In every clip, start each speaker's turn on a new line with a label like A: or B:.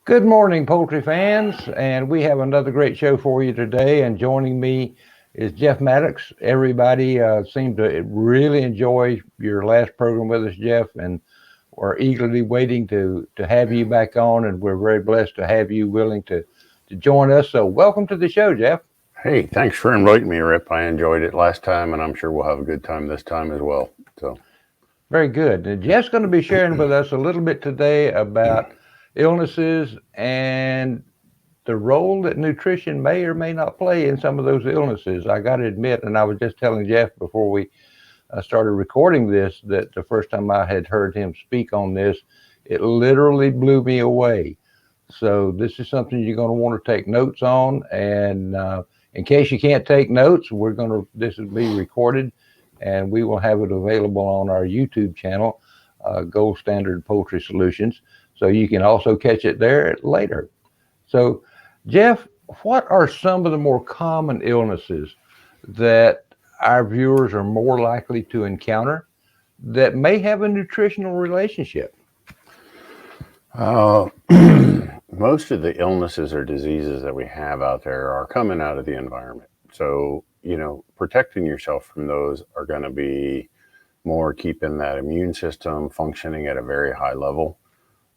A: Good morning, poultry fans, and we have another great show for you today. And joining me is Jeff Maddox. Everybody seemed to really enjoy your last program with us, Jeff, and we're eagerly waiting to have you back on. And we're very blessed to have you willing to join us. So, welcome to the show, Jeff.
B: Hey, thanks for inviting me, Rip. I enjoyed it last time, and I'm sure we'll have a good time this time as well. So,
A: Very good. And Jeff's going to be sharing with us a little bit today about illnesses and the role that nutrition may or may not play in some of those illnesses. I got to admit, and I was just telling Jeff before we started recording this, that the first time I had heard him speak on this, it literally blew me away. So this is something you're going to want to take notes on. And in case you can't take notes, this will be recorded and we will have it available on our YouTube channel, Gold Standard Poultry Solutions. So you can also catch it there later. So, Jeff, what are some of the more common illnesses that our viewers are more likely to encounter that may have a nutritional relationship?
B: uh, most of the illnesses or diseases that we have out there are coming out of the environment. So, protecting yourself from those are going to be more keeping that immune system functioning at a very high level.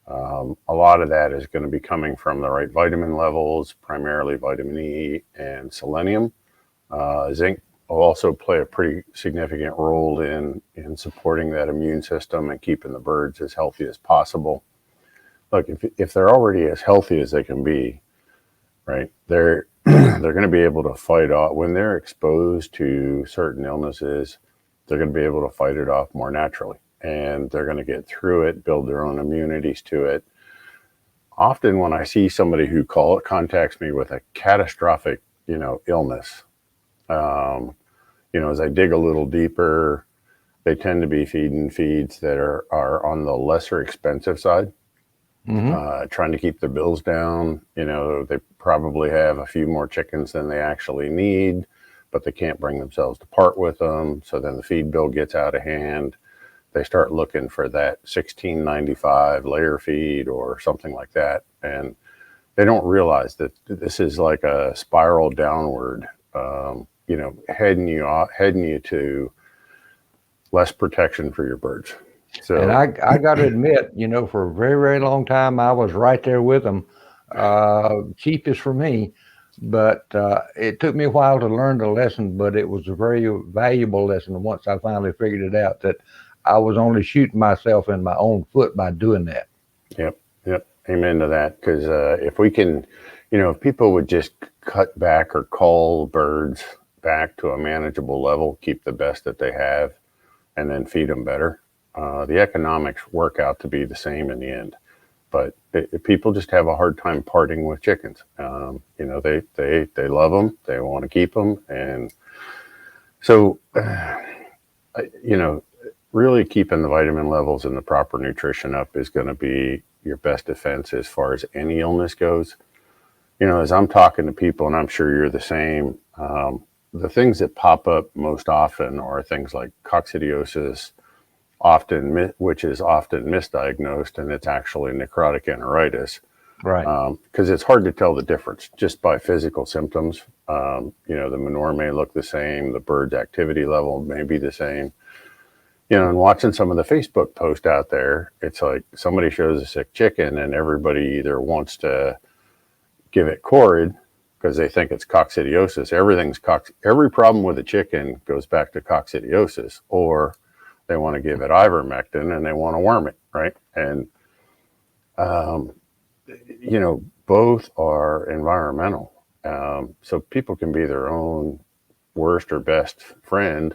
B: A lot of that is going to be coming from the right vitamin levels, primarily vitamin E and selenium. Zinc will also play a pretty significant role in supporting that immune system and keeping the birds as healthy as possible. Look, if they're already as healthy as they can be, right, they're they're going to be able to fight off when they're exposed to certain illnesses. They're going to be able to fight it off more naturally, and they're going to get through it, build their own immunities to it. Often when I see somebody who contacts me with a catastrophic, illness, um, as I dig a little deeper, they tend to be feeding feeds that are on the lesser expensive side,
A: Mm-hmm.
B: trying to keep their bills down. They probably have a few more chickens than they actually need, but they can't bring themselves to part with them. So then the feed bill gets out of hand. They start looking for that 16.95 layer feed or something like that, and they don't realize that this is like a spiral downward, heading you to less protection for your birds.
A: And
B: So
A: I got to admit, for a very, very long time, I was right there with them. Cheapest for me, but it took me a while to learn the lesson, but it was a very valuable lesson once I finally figured it out that I was only shooting myself in my own foot by doing that.
B: yep, yep, amen to that. Because if we can, if people would just cut back or cull birds back to a manageable level, keep the best that they have, and then feed them better, the economics work out to be the same in the end. But people just have a hard time parting with chickens. They love them, they want to keep them, and so you know, really keeping the vitamin levels and the proper nutrition up is going to be your best defense as far as any illness goes. As I'm talking to people, and I'm sure you're the same, the things that pop up most often are things like coccidiosis, which is often misdiagnosed, and it's actually necrotic enteritis,
A: Right.
B: because it's hard to tell the difference just by physical symptoms. The manure may look the same, the bird's activity level may be the same. And watching some of the Facebook posts out there, it's like somebody shows a sick chicken and everybody either wants to give it Corid because they think it's coccidiosis. Every problem with a chicken goes back to coccidiosis, or they want to give it ivermectin and they want to worm it, right? And um, both are environmental. So people can be their own worst or best friend,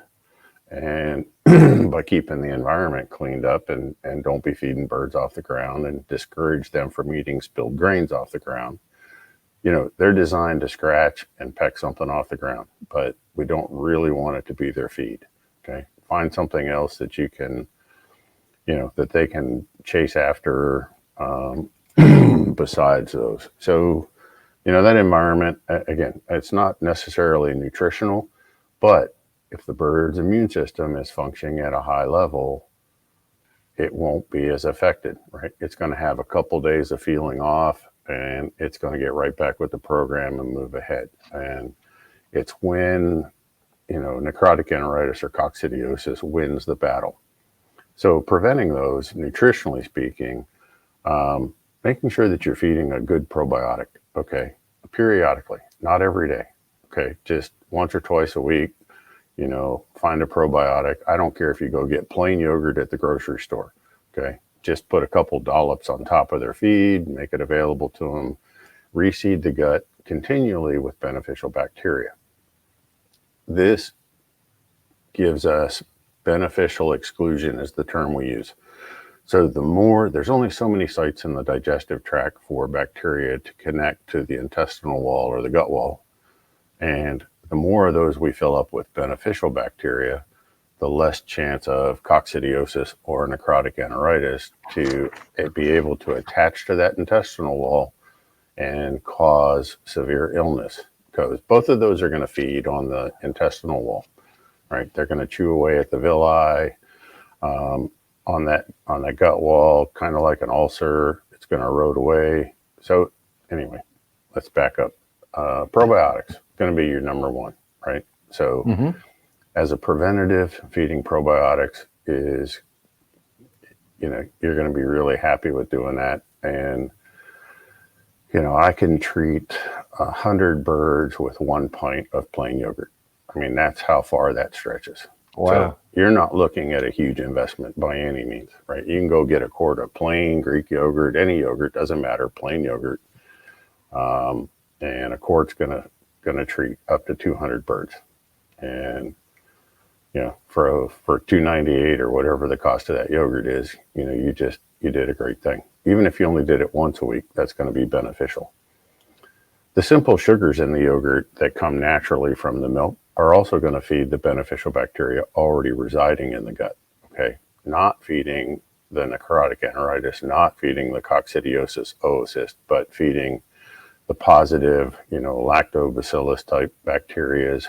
B: and by keeping the environment cleaned up and don't be feeding birds off the ground and discourage them from eating spilled grains off the ground. They're designed to scratch and peck something off the ground, but we don't really want it to be their feed. Okay. Find something else that you can, that they can chase after, besides those. So, that environment, again, it's not necessarily nutritional, but if the bird's immune system is functioning at a high level, it won't be as affected, right? It's going to have a couple days of feeling off, and it's going to get right back with the program and move ahead. And it's when, necrotic enteritis or coccidiosis wins the battle. So preventing those, nutritionally speaking, making sure that you're feeding a good probiotic, okay, periodically, not every day, okay, just once or twice a week, find a probiotic. I don't care if you go get plain yogurt at the grocery store, okay, just put a couple dollops on top of their feed, make it available to them, reseed the gut continually with beneficial bacteria. This gives us beneficial exclusion is the term we use. So there's only so many sites in the digestive tract for bacteria to connect to the intestinal wall or the gut wall. And the more of those we fill up with beneficial bacteria, the less chance of coccidiosis or necrotic enteritis to be able to attach to that intestinal wall and cause severe illness. Because both of those are going to feed on the intestinal wall, right? They're going to chew away at the villi, on that gut wall, kind of like an ulcer. It's going to erode away. So anyway, let's back up. Probiotics going to be your number one, right? So as a preventative, feeding probiotics is, you're going to be really happy with doing that. And I can treat 100 birds with 1 pint of plain yogurt. I mean, that's how far that stretches.
A: Wow.
B: So you're not looking at a huge investment by any means, right? You can go get a quart of plain Greek yogurt, any yogurt, doesn't matter, plain yogurt. And a quart's gonna treat up to 200 birds. And, for $2.98 or whatever the cost of that yogurt is, you did a great thing. Even if you only did it once a week, that's going to be beneficial. The simple sugars in the yogurt that come naturally from the milk are also going to feed the beneficial bacteria already residing in the gut, okay? Not feeding the necrotic enteritis, not feeding the coccidiosis oocyst, but feeding the positive, lactobacillus type bacterias,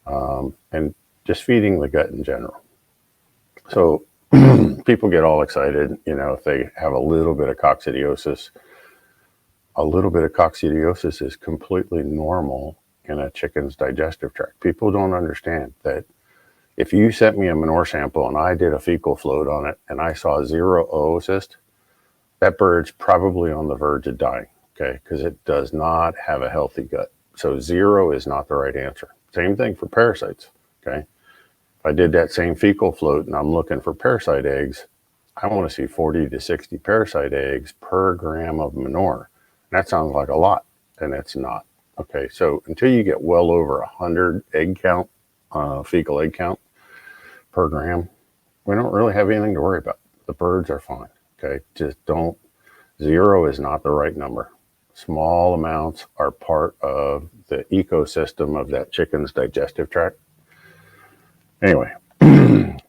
B: and just feeding the gut in general. So people get all excited, if they have a little bit of coccidiosis. A little bit of coccidiosis is completely normal in a chicken's digestive tract. People don't understand that if you sent me a manure sample and I did a fecal float on it and I saw 0 oocyst, that bird's probably on the verge of dying, okay? Because it does not have a healthy gut. So 0 is not the right answer. Same thing for parasites, okay? If I did that same fecal float and I'm looking for parasite eggs, I want to see 40 to 60 parasite eggs per gram of manure. That sounds like a lot, and it's not. Okay, so until you get well over 100 egg count, fecal egg count per gram, we don't really have anything to worry about. The birds are fine, okay? Just don't, 0 is not the right number. Small amounts are part of the ecosystem of that chicken's digestive tract. Anyway,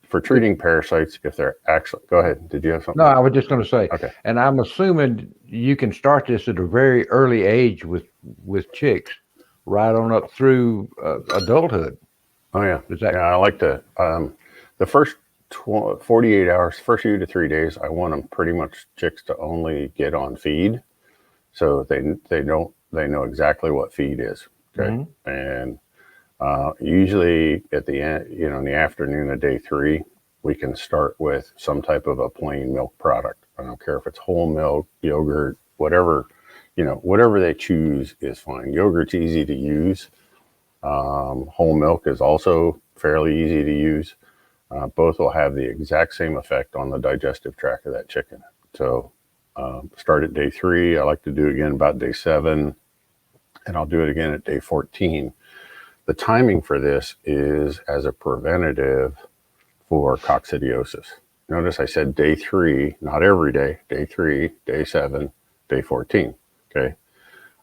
B: for treating parasites, if they're actually, go ahead. Did you have something?
A: No, I was just going to say,
B: okay.
A: And I'm assuming you can start this at a very early age with chicks, right on up through adulthood.
B: Oh yeah, I like to. The first 48 hours, first 2 to 3 days, I want them pretty much chicks to only get on feed, so they know exactly what feed is. Okay, and usually at the end, in the afternoon of day 3, we can start with some type of a plain milk product. I don't care if it's whole milk, yogurt, whatever, whatever they choose is fine. Yogurt's easy to use. Whole milk is also fairly easy to use. Both will have the exact same effect on the digestive tract of that chicken. So start at day 3. I like to do it again about day 7, and I'll do it again at day 14. The timing for this is as a preventative for coccidiosis. Notice I said day 3, not every day, day 3, day 7, day 14, okay?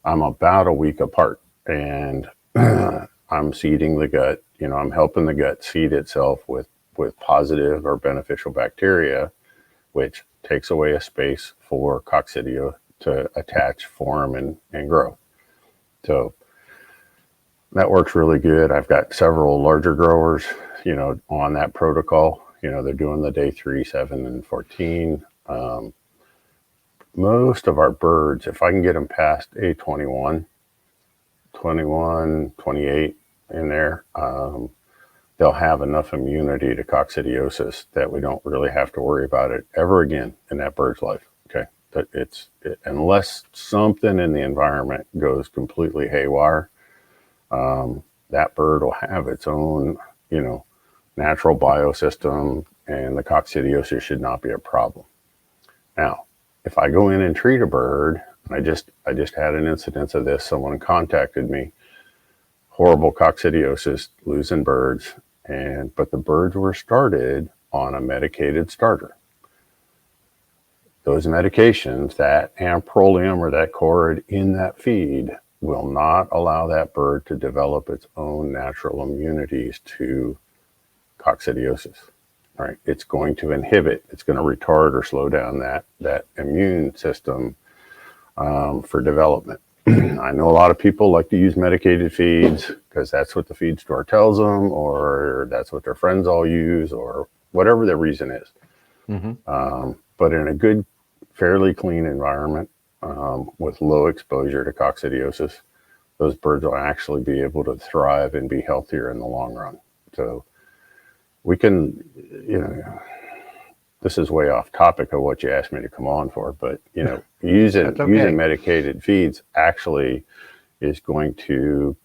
B: I'm about a week apart, and I'm seeding the gut, I'm helping the gut seed itself with positive or beneficial bacteria, which takes away a space for coccidio to attach, form, and grow. So that works really good. I've got several larger growers, on that protocol. They're doing the day 3, 7, and 14. most of our birds, if I can get them past A21, 21, 28 in there, they'll have enough immunity to coccidiosis that we don't really have to worry about it ever again in that bird's life. Okay. But unless something in the environment goes completely haywire, that bird will have its own, natural biosystem, and the coccidiosis should not be a problem. Now, if I go in and treat a bird, and I just had an incidence of this, someone contacted me, horrible coccidiosis, losing birds, but the birds were started on a medicated starter. Those medications, that amprolium or that corid in that feed, will not allow that bird to develop its own natural immunities to coccidiosis. Right? It's going to inhibit, it's going to retard or slow down that immune system for development. I know a lot of people like to use medicated feeds because that's what the feed store tells them, or that's what their friends all use, or whatever the reason is. Mm-hmm. But in a good, fairly clean environment with low exposure to coccidiosis, those birds will actually be able to thrive and be healthier in the long run. So we can, this is way off topic of what you asked me to come on for, but using medicated feeds actually is going to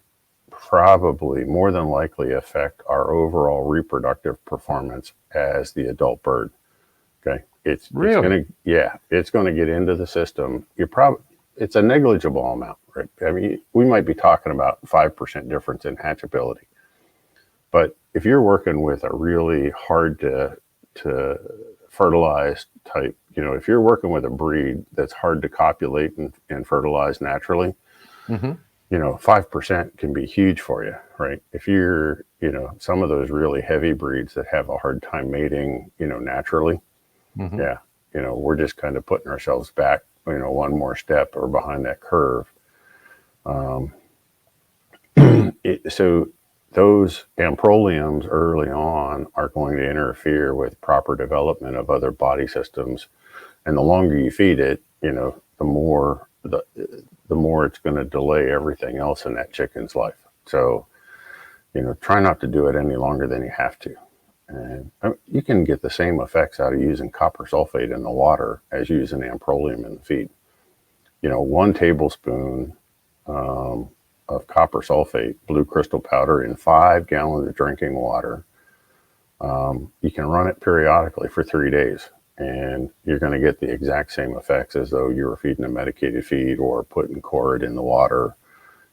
B: probably more than likely affect our overall reproductive performance as the adult bird. Okay. It's going to get into the system. It's a negligible amount, right? I mean, we might be talking about 5% difference in hatchability, but if you're working with a really hard to fertilize type, if you're working with a breed that's hard to copulate and fertilize naturally, 5% can be huge for you, right? If you're, some of those really heavy breeds that have a hard time mating, naturally, we're just kind of putting ourselves back, one more step or behind that curve. So those amproliums early on are going to interfere with proper development of other body systems. And the longer you feed it, the more it's going to delay everything else in that chicken's life. So, try not to do it any longer than you have to. And you can get the same effects out of using copper sulfate in the water as using amprolium in the feed. 1 tablespoon of copper sulfate, blue crystal powder, in 5 gallons of drinking water. You can run it periodically for 3 days, and you're going to get the exact same effects as though you were feeding a medicated feed or putting corid in the water.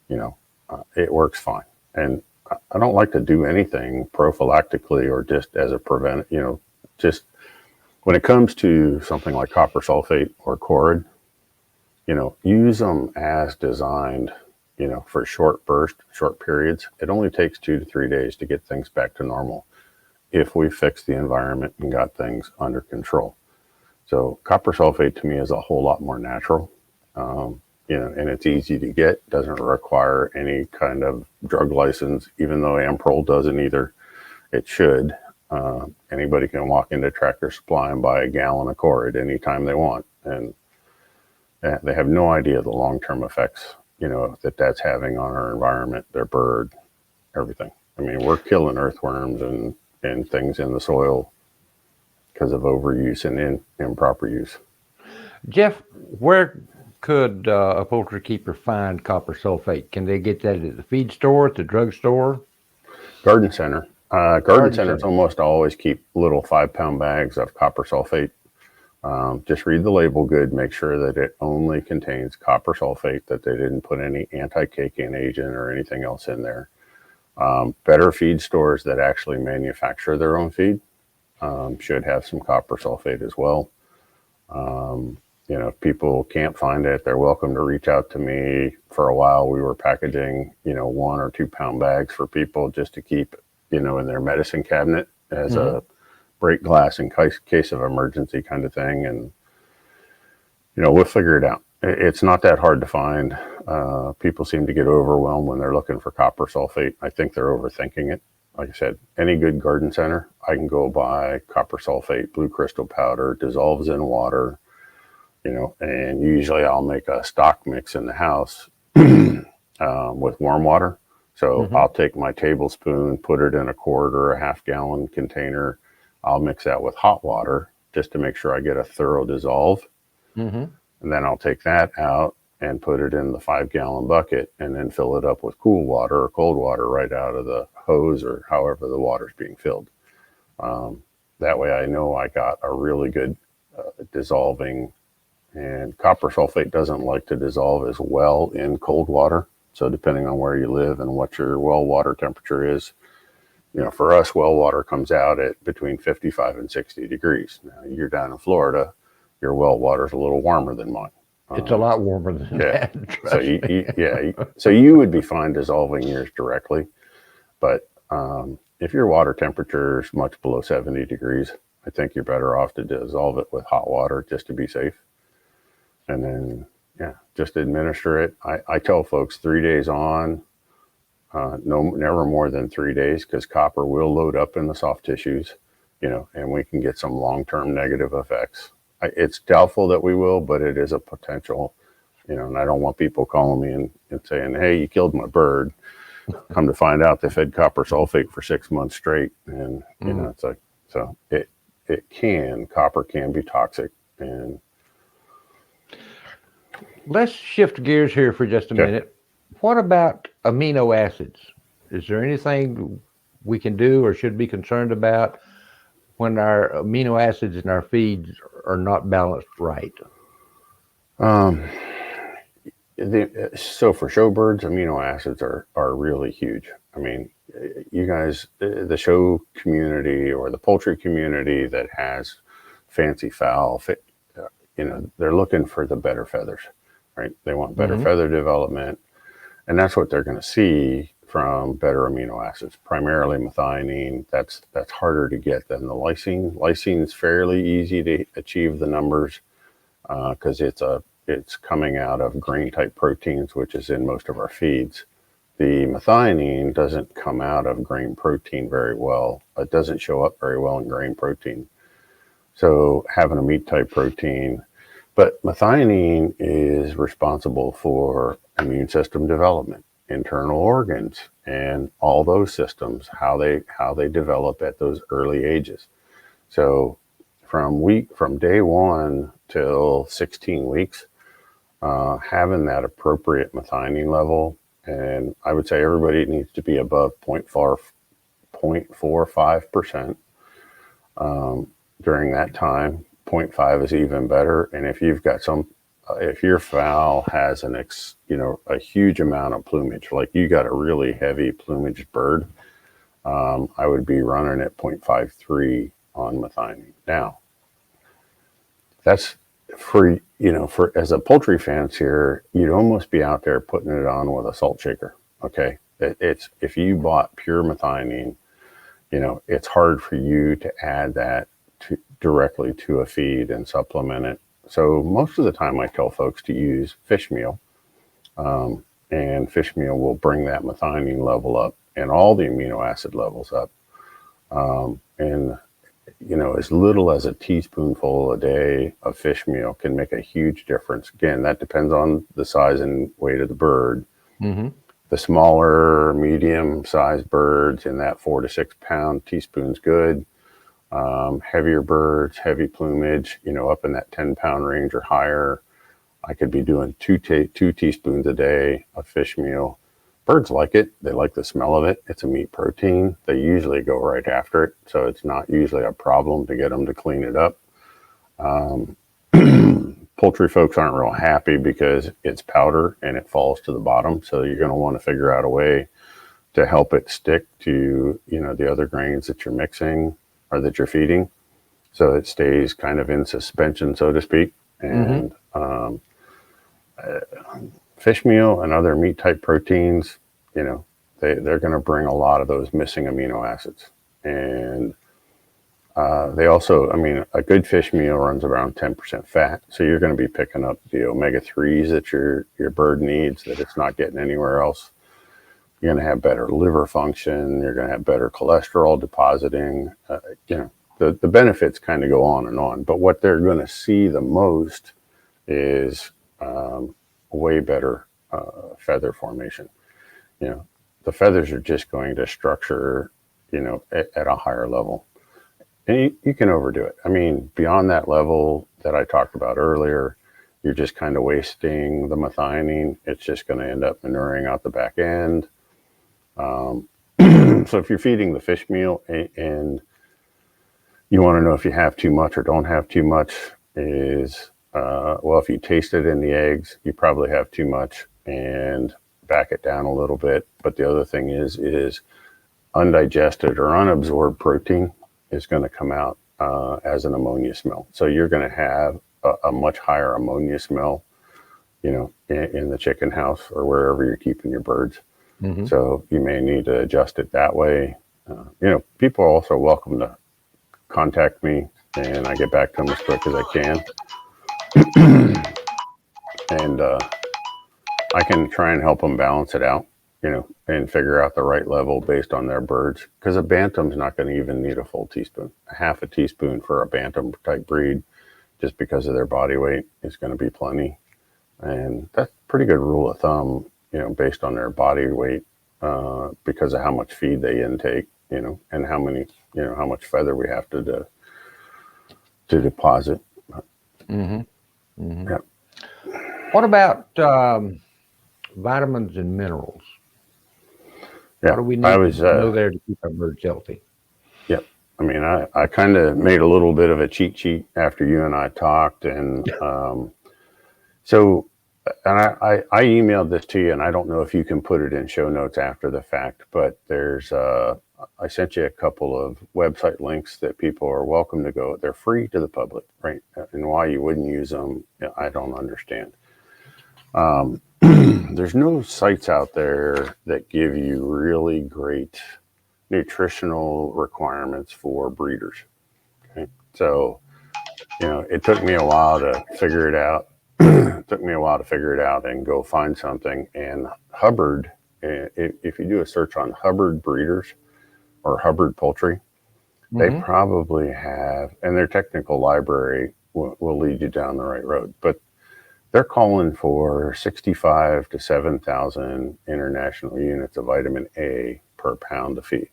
B: It works fine. And I don't like to do anything prophylactically or just as a prevent, just when it comes to something like copper sulfate or corid, use them as designed, for short periods. It only takes 2 to 3 days to get things back to normal if we fix the environment and got things under control. So copper sulfate to me is a whole lot more natural, and it's easy to get, doesn't require any kind of drug license, even though Amprol doesn't either. It should. Anybody can walk into Tractor Supply and buy a gallon of corid anytime they want, and they have no idea the long-term effects that's having on our environment, their bird, everything. I mean, we're killing earthworms and things in the soil because of overuse and improper use.
A: Jeff, where could a poultry keeper find copper sulfate? Can they get that at the feed store, at the drugstore?
B: Garden center. Garden centers almost always keep little 5-pound bags of copper sulfate. Just read the label good, make sure that it only contains copper sulfate, that they didn't put any anti-caking agent or anything else in there. Better feed stores that actually manufacture their own feed should have some copper sulfate as well. If people can't find it, they're welcome to reach out to me. For a while, we were packaging, 1 or 2 pound bags for people just to keep, in their medicine cabinet as a break glass in case of emergency kind of thing. And, we'll figure it out. It's not that hard to find. People seem to get overwhelmed when they're looking for copper sulfate. I think they're overthinking it. Like I said, any good garden center, I can go buy copper sulfate, blue crystal powder, dissolves in water. and usually I'll make a stock mix in the house with warm water. So I'll take my tablespoon, put it in a quart or a half-gallon container. I'll mix that with hot water just to make sure I get a thorough dissolve. And then I'll take that out and put it in the 5-gallon bucket and then fill it up with cool water or cold water right out of the hose or however the water's being filled. That way I know I got a really good dissolving, and copper sulfate doesn't like to dissolve as well in cold water. So depending on where you live and what your well water temperature is, for us, well water comes out at between 55 and 60 degrees. Now, you're down in Florida, your well water is a little warmer than mine.
A: It's a lot warmer than that.
B: So you would be fine dissolving yours directly. But if your water temperature is much below 70 degrees, I think you're better off to dissolve it with hot water just to be safe. And then, just administer it. I tell folks 3 days on, never more than 3 days, because copper will load up in the soft tissues, and we can get some long-term negative effects. It's doubtful that we will, but it is a potential, and I don't want people calling me and saying, hey, you killed my bird. Come to find out they fed copper sulfate for 6 months straight. And, it's like, so copper can be toxic. And
A: let's shift gears here for just a minute. What about amino acids? Is there anything we can do or should be concerned about when our amino acids in our feeds are not balanced right?
B: So for showbirds, amino acids are really huge. I mean, you guys, the show community or the poultry community that has fancy fowl, they're looking for the better feathers, right? They want better feather development, and that's what they're going to see from better amino acids, primarily methionine. That's harder to get than the lysine. Lysine is fairly easy to achieve the numbers because it's coming out of grain type proteins, which is in most of our feeds. The methionine doesn't come out of grain protein very well. It doesn't show up very well in grain protein. So having a meat type protein, but methionine is responsible for immune system development, internal organs, and all those systems, how they develop at those early ages. So from day one till 16 weeks, having that appropriate methionine level, and I would say everybody needs to be above 0.45% during that time. 0.5 is even better. And if you've got if your fowl has a huge amount of plumage, like you got a really heavy plumaged bird, I would be running at 0.53 on methionine. Now, that's for as a poultry fancier, you'd almost be out there putting it on with a salt shaker. Okay. If you bought pure methionine, it's hard for you to add that directly to a feed and supplement it. So most of the time I tell folks to use fish meal, and fish meal will bring that methionine level up and all the amino acid levels up. And as little as a teaspoonful a day of fish meal can make a huge difference. Again, that depends on the size and weight of the bird. The smaller, medium-sized birds in that 4 to 6 pound teaspoon's good. Heavier birds, heavy plumage, up in that 10-pound range or higher, I could be doing two teaspoons a day of fish meal. Birds like it. They like the smell of it. It's a meat protein. They usually go right after it, so it's not usually a problem to get them to clean it up. Poultry folks aren't real happy because it's powder and it falls to the bottom, so you're going to want to figure out a way to help it stick to the other grains that you're mixing or that you're feeding, so it stays kind of in suspension, so to speak. And fish meal and other meat type proteins, they're going to bring a lot of those missing amino acids. And they also, a good fish meal runs around 10% fat. So you're going to be picking up the omega-3s that your bird needs that it's not getting anywhere else. You're going to have better liver function. You're going to have better cholesterol depositing. The benefits kind of go on and on. But what they're going to see the most is way better feather formation. You know, the feathers are just going to structure, at a higher level. And you can overdo it. I mean, beyond that level that I talked about earlier, you're just kind of wasting the methionine. It's just going to end up manuring out the back end. So if you're feeding the fish meal and you want to know if you have too much or don't have too much is, well, if you taste it in the eggs, you probably have too much, and back it down a little bit. But the other thing is undigested or unabsorbed protein is going to come out as an ammonia smell. So you're going to have a much higher ammonia smell, in the chicken house or wherever you're keeping your birds. Mm-hmm. So you may need to adjust it that way. People are also welcome to contact me, and I get back to them as quick as I can. And I can try and help them balance it out, and figure out the right level based on their birds. Because a bantam's not going to even need a full teaspoon. A half a teaspoon for a bantam type breed, just because of their body weight, is going to be plenty. And that's a pretty good rule of thumb, based on their body weight, because of how much feed they intake, and how much feather we have to deposit.
A: Mm-hmm. Mm-hmm.
B: Yep.
A: What about vitamins and minerals?
B: Yeah,
A: what do we need to know there to keep our birds healthy?
B: Yep. I mean, I kind of made a little bit of a cheat sheet after you and I talked, and I emailed this to you, and I don't know if you can put it in show notes after the fact, but I sent you a couple of website links that people are welcome to go. They're free to the public, right? And why you wouldn't use them, I don't understand. There's no sites out there that give you really great nutritional requirements for breeders. Okay? So, it took me a while to figure it out. And go find something. And Hubbard, if you do a search on Hubbard breeders or Hubbard Poultry, mm-hmm. they probably have, and their technical library will lead you down the right road. But they're calling for 65 to 7,000 international units of vitamin A per pound of feed,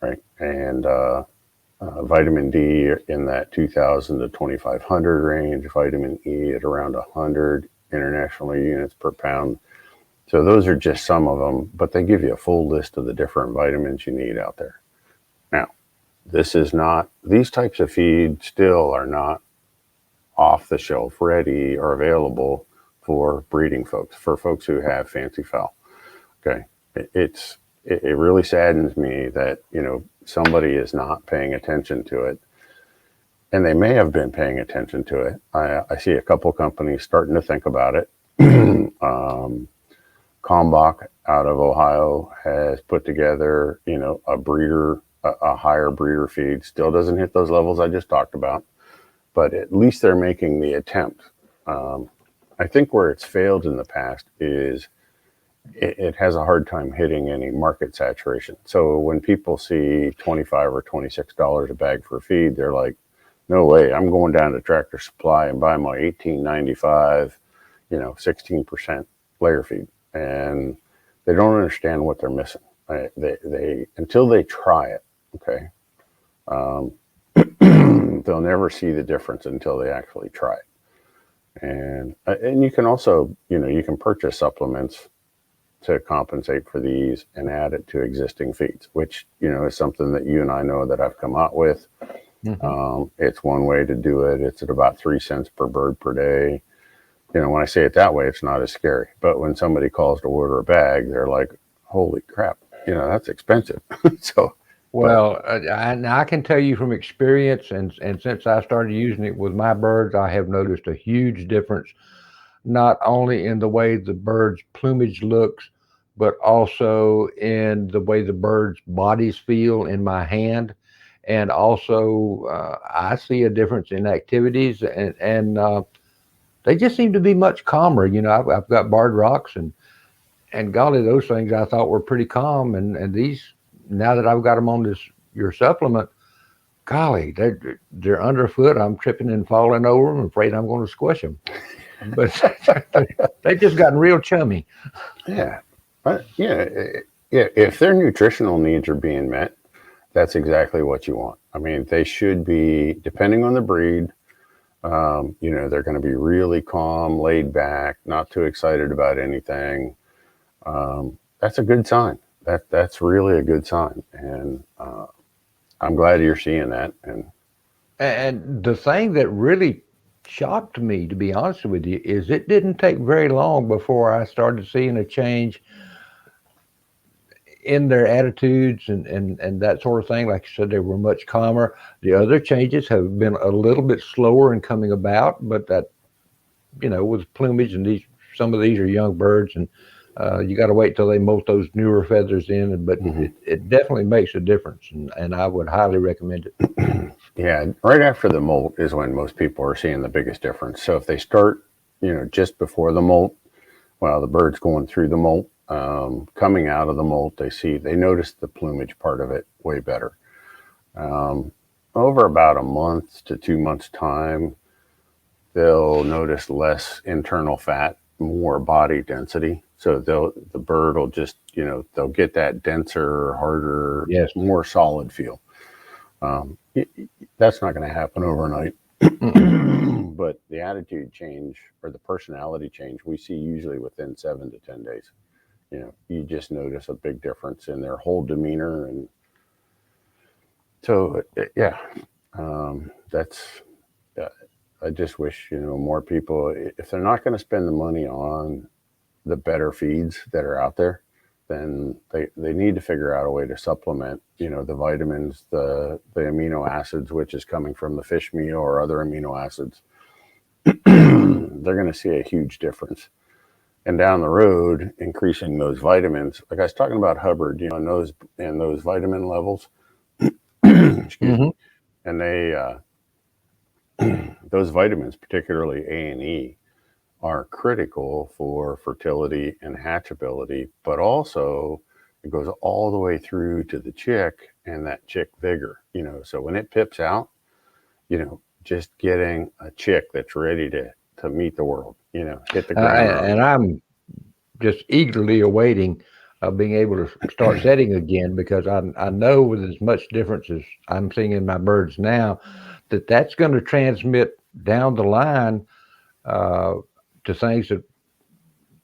B: right? And vitamin D in that 2,000 to 2,500 range, vitamin E at around 100 international units per pound. So those are just some of them, but they give you a full list of the different vitamins you need out there. Now, these types of feed still are not off the shelf ready or available for breeding folks, for folks who have fancy fowl. Okay. It really saddens me that, somebody is not paying attention to it, and they may have been paying attention to it. I see a couple companies starting to think about it. Kalmbach out of Ohio has put together, a higher breeder feed. Still doesn't hit those levels I just talked about, but at least they're making the attempt. I think where it's failed in the past is it has a hard time hitting any market saturation. So when people see $25 or $26 a bag for feed, they're like, no way, I'm going down to Tractor Supply and buy my $18.95, 16% layer feed. And they don't understand what they're missing. They until they try it, okay, they'll never see the difference until they actually try it. And you can also, you can purchase supplements to compensate for these and add it to existing feeds, which, is something that you and I know that I've come out with. Mm-hmm. It's one way to do it. It's at about 3 cents per bird per day. When I say it that way, it's not as scary. But when somebody calls to order a bag, they're like, holy crap, that's expensive.
A: Well, I can tell you from experience, and since I started using it with my birds, I have noticed a huge difference, not only in the way the bird's plumage looks, but also in the way the birds' bodies feel in my hand. And also, I see a difference in activities, and they just seem to be much calmer. I've got barred rocks, and golly, those things I thought were pretty calm. And these, now that I've got them on your supplement, golly, they're underfoot. I'm tripping and falling over them. I'm afraid I'm going to squish them. but they've just gotten real chummy.
B: Yeah. But yeah, if their nutritional needs are being met, that's exactly what you want. I mean, they should be, depending on the breed, they're going to be really calm, laid back, not too excited about anything. That's a good sign. That's really a good sign. And I'm glad you're seeing that.
A: And the thing that really shocked me, to be honest with you, is it didn't take very long before I started seeing a change in their attitudes and that sort of thing. Like I said, they were much calmer. The other changes have been a little bit slower in coming about, but that, with plumage, and some of these are young birds, and you got to wait till they molt those newer feathers in. But
B: Mhm.
A: it definitely makes a difference, and I would highly recommend it.
B: Yeah, right after the molt is when most people are seeing the biggest difference. So if they start, just before the molt, well, the bird's going through the molt, coming out of the molt, they notice the plumage part of it way better. Over about a month to 2 months time, they'll notice less internal fat, more body density. So the bird will just, they'll get that denser, harder,
A: Yes.
B: more solid feel. That's not going to happen overnight. But the attitude change or the personality change we see usually within 7 to 10 days. You just notice a big difference in their whole demeanor. And so, yeah, that's, I just wish, more people, if they're not going to spend the money on the better feeds that are out there, then they need to figure out a way to supplement, the vitamins, the amino acids, which is coming from the fish meal or other amino acids. They're going to see a huge difference. And down the road, increasing those vitamins, like I was talking about Hubbard, and those vitamin levels, excuse me, and those vitamins, particularly A and E, are critical for fertility and hatchability, but also it goes all the way through to the chick and that chick vigor. So when it pips out, just getting a chick that's ready to meet the world, hit the ground running.
A: And I'm just eagerly awaiting being able to start setting again, because I know with as much difference as I'm seeing in my birds now, that's going to transmit down the line to things that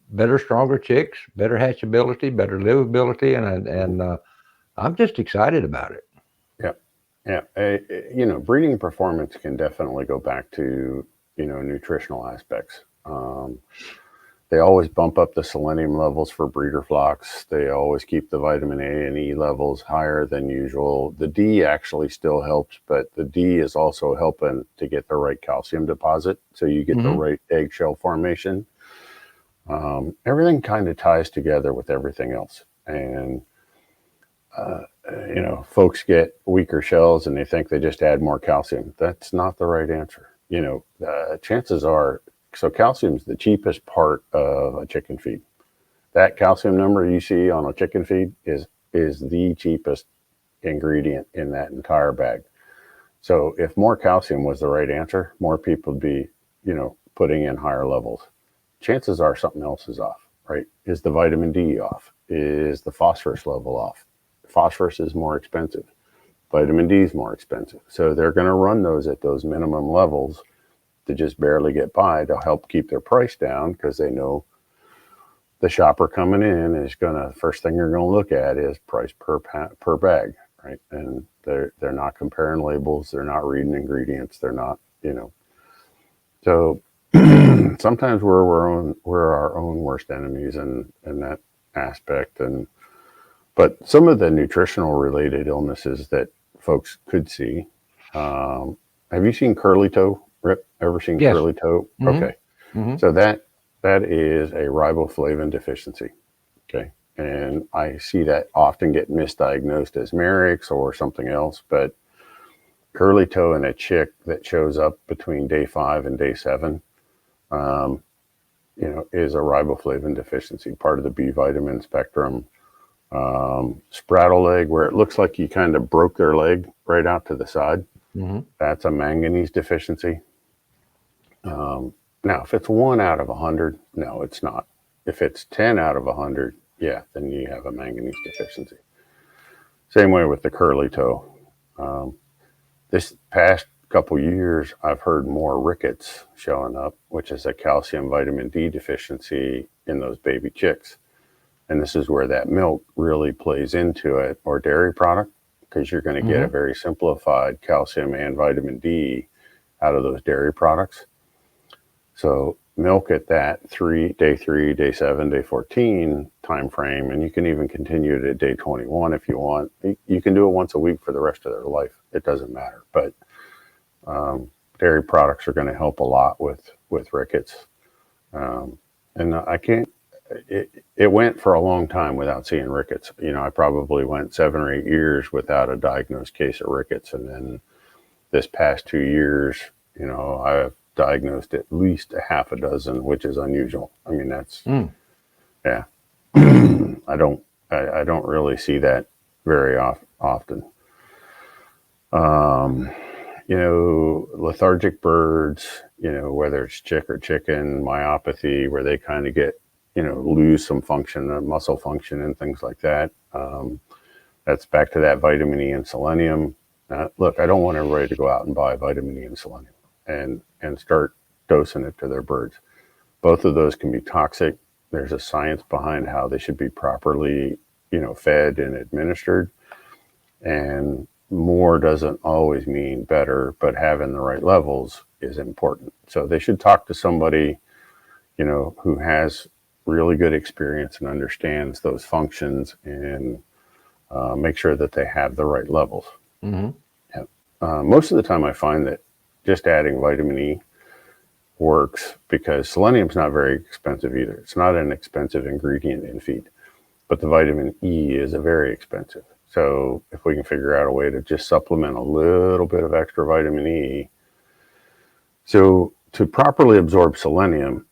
A: better, stronger chicks, better hatchability, better livability, and I'm just excited about it.
B: Yeah. Breeding performance can definitely go back to, nutritional aspects. They always bump up the selenium levels for breeder flocks. They always keep the vitamin A and E levels higher than usual. The D actually still helps, but the D is also helping to get the right calcium deposit, so you get the right eggshell formation. Everything kind of ties together with everything else. And, folks get weaker shells and they think they just add more calcium. That's not the right answer. Chances are, so calcium is the cheapest part of a chicken feed. That calcium number you see on a chicken feed is the cheapest ingredient in that entire bag. So if more calcium was the right answer, more people would be, putting in higher levels. Chances are something else is off, right? Is the vitamin D off? Is the phosphorus level off? Phosphorus is more expensive. Vitamin D is more expensive. So they're going to run those at those minimum levels to just barely get by, to help keep their price down, because they know the shopper coming in is first thing they're going to look at is price per bag, right? And they're not comparing labels. They're not reading ingredients. They're not, so sometimes we're our own worst enemies in that aspect. But some of the nutritional related illnesses that folks could see, have you seen curly toe, Rip? Ever seen
A: Yes.
B: curly toe? Okay. So that is a riboflavin deficiency. Okay. And I see that often get misdiagnosed as Merrick's or something else, but curly toe in a chick that shows up between day 5 and day 7, is a riboflavin deficiency, part of the B vitamin spectrum. Spraddle leg, where it looks like you kind of broke their leg right out to the side. That's a manganese deficiency. Now, if it's 1 out of 100, no, it's not. If it's 10 out of 100, yeah, then you have a manganese deficiency. Same way with the curly toe. Um, this past couple years, I've heard more rickets showing up, which is a calcium vitamin D deficiency in those baby chicks. And this is where that milk really plays into it, or dairy product, because you're going to get a very simplified calcium and vitamin D out of those dairy products. So milk at that day 3, day 7, day 14 time frame, and you can even continue it at day 21 if you want. You can do it once a week for the rest of their life. It doesn't matter. But dairy products are going to help a lot with rickets. And I can't. It went for a long time without seeing rickets. I probably went 7 or 8 years without a diagnosed case of rickets, and then this past 2 years, I've diagnosed at least a half a dozen, which is unusual. I mean, that's yeah. I don't really see that very often. Lethargic birds, whether it's chick or chicken, myopathy, where they kind of get, lose some function, muscle function and things like that. That's back to that vitamin E and selenium. Look, I don't want everybody to go out and buy vitamin E and selenium and start dosing it to their birds. Both of those can be toxic. There's a science behind how they should be properly, fed and administered. And more doesn't always mean better, but having the right levels is important. So they should talk to somebody, who has really good experience and understands those functions, and make sure that they have the right levels. Yeah. Most of the time I find that just adding vitamin E works, because selenium's not very expensive either. It's not an expensive ingredient in feed, but the vitamin E is a very expensive. So if we can figure out a way to just supplement a little bit of extra vitamin E. So to properly absorb selenium,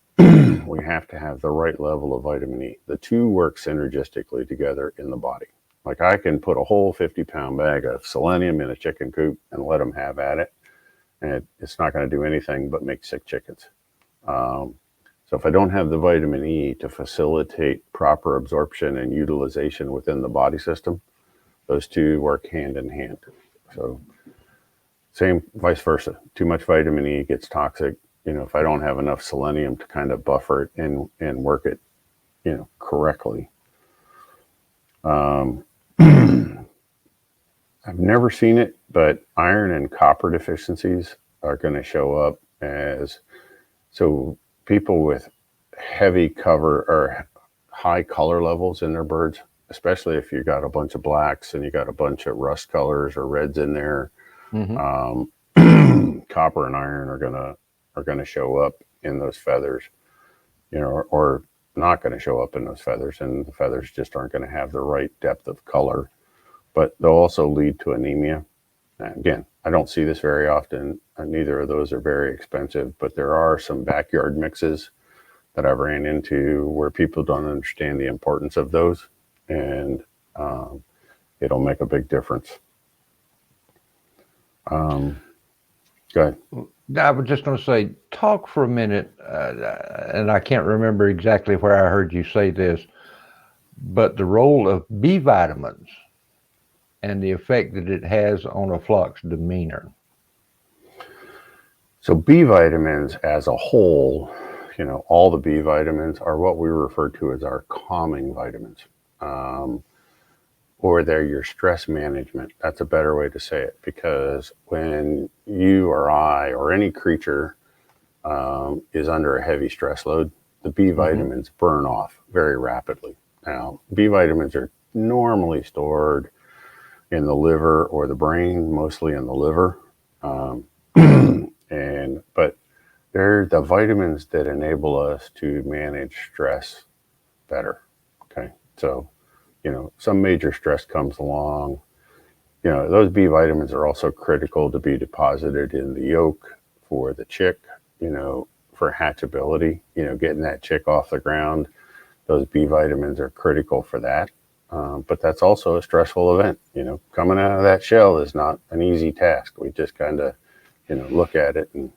B: we have to have the right level of vitamin E. The two work synergistically together in the body. Like, I can put a whole 50-pound bag of selenium in a chicken coop and let them have at it, and it's not going to do anything but make sick chickens. So if I don't have the vitamin E to facilitate proper absorption and utilization within the body system, those two work hand in hand. So same vice versa. Too much vitamin E gets toxic. If I don't have enough selenium to kind of buffer it and work it, correctly. I've never seen it, but iron and copper deficiencies are going to show up so people with heavy cover or high color levels in their birds, especially if you got a bunch of blacks and you got a bunch of rust colors or reds in there, copper and iron are gonna show up in those feathers, or not going to show up in those feathers, and the feathers just aren't going to have the right depth of color. But they'll also lead to anemia. And again, I don't see this very often. Neither of those are very expensive, but there are some backyard mixes that I've ran into where people don't understand the importance of those, and it'll make a big difference. Go ahead.
A: I was just going to say, talk for a minute, and I can't remember exactly where I heard you say this, but the role of B vitamins and the effect that it has on a flock's demeanor.
B: So B vitamins as a whole, all the B vitamins are what we refer to as our calming vitamins. Or they're your stress management. That's a better way to say it, because when you or I or any creature is under a heavy stress load, the B vitamins burn off very rapidly. Now, B vitamins are normally stored in the liver or the brain, mostly in the liver. But they're the vitamins that enable us to manage stress better. Okay. So, some major stress comes along. Those B vitamins are also critical to be deposited in the yolk for the chick, for hatchability, getting that chick off the ground. Those B vitamins are critical for that. But that's also a stressful event. Coming out of that shell is not an easy task. We just kind of, look at it and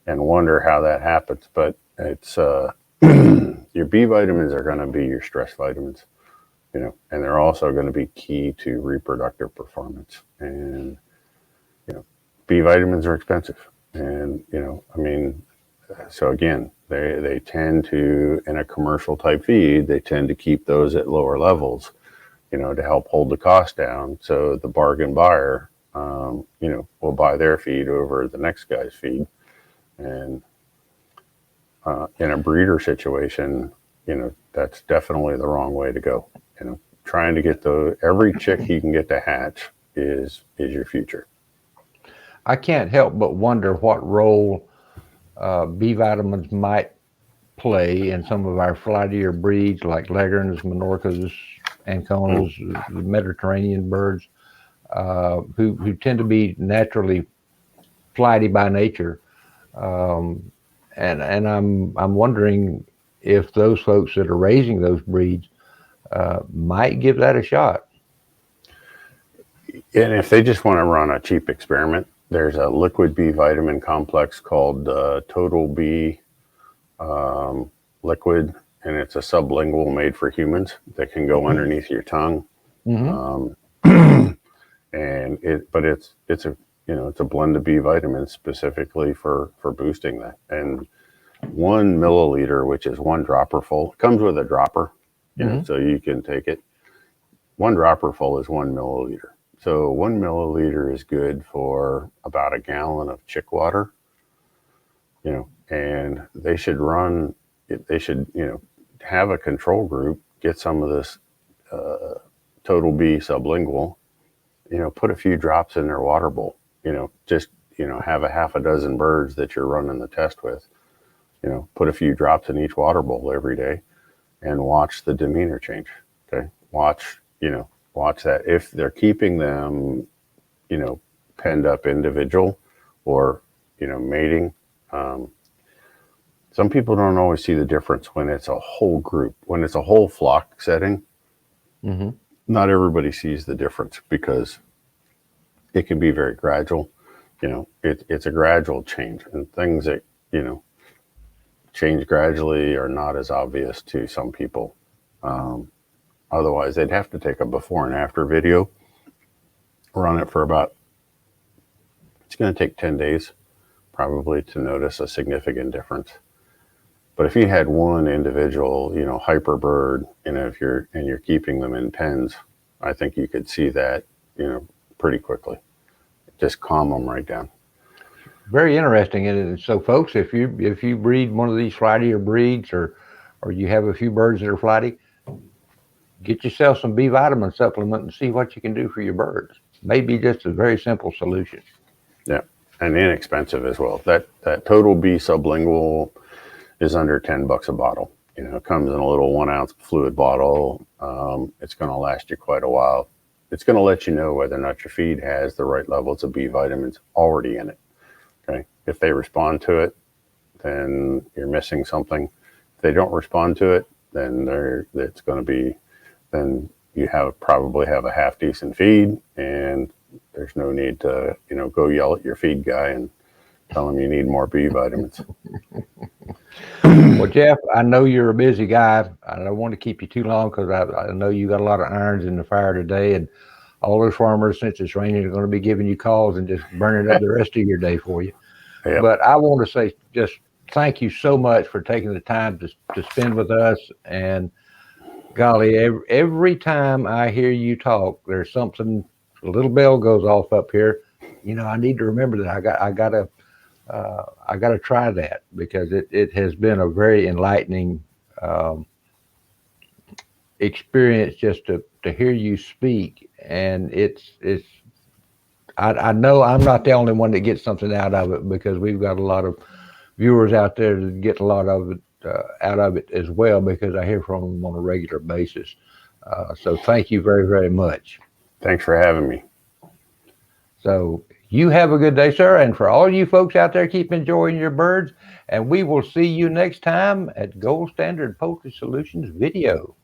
B: and wonder how that happens. But it's your B vitamins are going to be your stress vitamins, and they're also going to be key to reproductive performance. And B vitamins are expensive, and I mean, so again, they tend to, in a commercial type feed, they tend to keep those at lower levels, to help hold the cost down. So the bargain buyer, will buy their feed over the next guy's feed. And in a breeder situation, that's definitely the wrong way to go. Trying to get every chick you can get to hatch is your future.
A: I can't help but wonder what role B vitamins might play in some of our flightier breeds like Leghorns, Minorcas, Anconas, the Mediterranean birds, who tend to be naturally flighty by nature. And I'm wondering if those folks that are raising those breeds might give that a shot.
B: And if they just want to run a cheap experiment, there's a liquid B vitamin complex called Total B liquid, and it's a sublingual made for humans that can go underneath your tongue. And it's a blend of B vitamins specifically for boosting that. And 1 milliliter, which is 1 dropper full, it comes with a dropper, so you can take it. 1 dropper full is 1 milliliter. So 1 milliliter is good for about a gallon of chick water, and they should have a control group, get some of this Total B sublingual, put a few drops in their water bowl, just, have a half a dozen birds that you're running the test with, put a few drops in each water bowl every day and watch the demeanor change. Okay. Watch that. If they're keeping them, penned up individual or, mating, some people don't always see the difference when it's a whole group, when it's a whole flock setting. Not everybody sees the difference because it can be very gradual. It's a gradual change, and things that, change gradually are not as obvious to some people. Otherwise, they'd have to take a before and after video, run it for it's going to take 10 days probably to notice a significant difference. But if you had one individual, hyper bird, if you're keeping them in pens, I think you could see that, pretty quickly. Just calm them right down.
A: Very interesting. And so, folks, if you breed one of these flightier breeds, or you have a few birds that are flighty, get yourself some B vitamin supplement and see what you can do for your birds. Maybe just a very simple solution.
B: Yeah, and inexpensive as well. That Total B sublingual is under $10 a bottle. It comes in a little 1 ounce fluid bottle. It's going to last you quite a while. It's going to let you know whether or not your feed has the right levels of B vitamins already in it. Okay. If they respond to it, then you're missing something. If they don't respond to it, then then you probably have a half decent feed, and there's no need to, go yell at your feed guy and tell him you need more B vitamins.
A: Well, Jeff, I know you're a busy guy. I don't want to keep you too long because I know you got a lot of irons in the fire today, and all those farmers, since it's raining, are going to be giving you calls and just burning up the rest of your day for you. Yep. But I want to say just thank you so much for taking the time to spend with us. And golly, every time I hear you talk, there's something, a little bell goes off up here. I need to remember that I gotta try that, because it has been a very enlightening experience just to hear you speak. And I know I'm not the only one that gets something out of it, because we've got a lot of viewers out there that get a lot of it out of it as well, because I hear from them on a regular basis. So thank you very, very much.
B: Thanks for having me.
A: So you have a good day, sir. And for all you folks out there, keep enjoying your birds. And we will see you next time at Gold Standard Poultry Solutions video.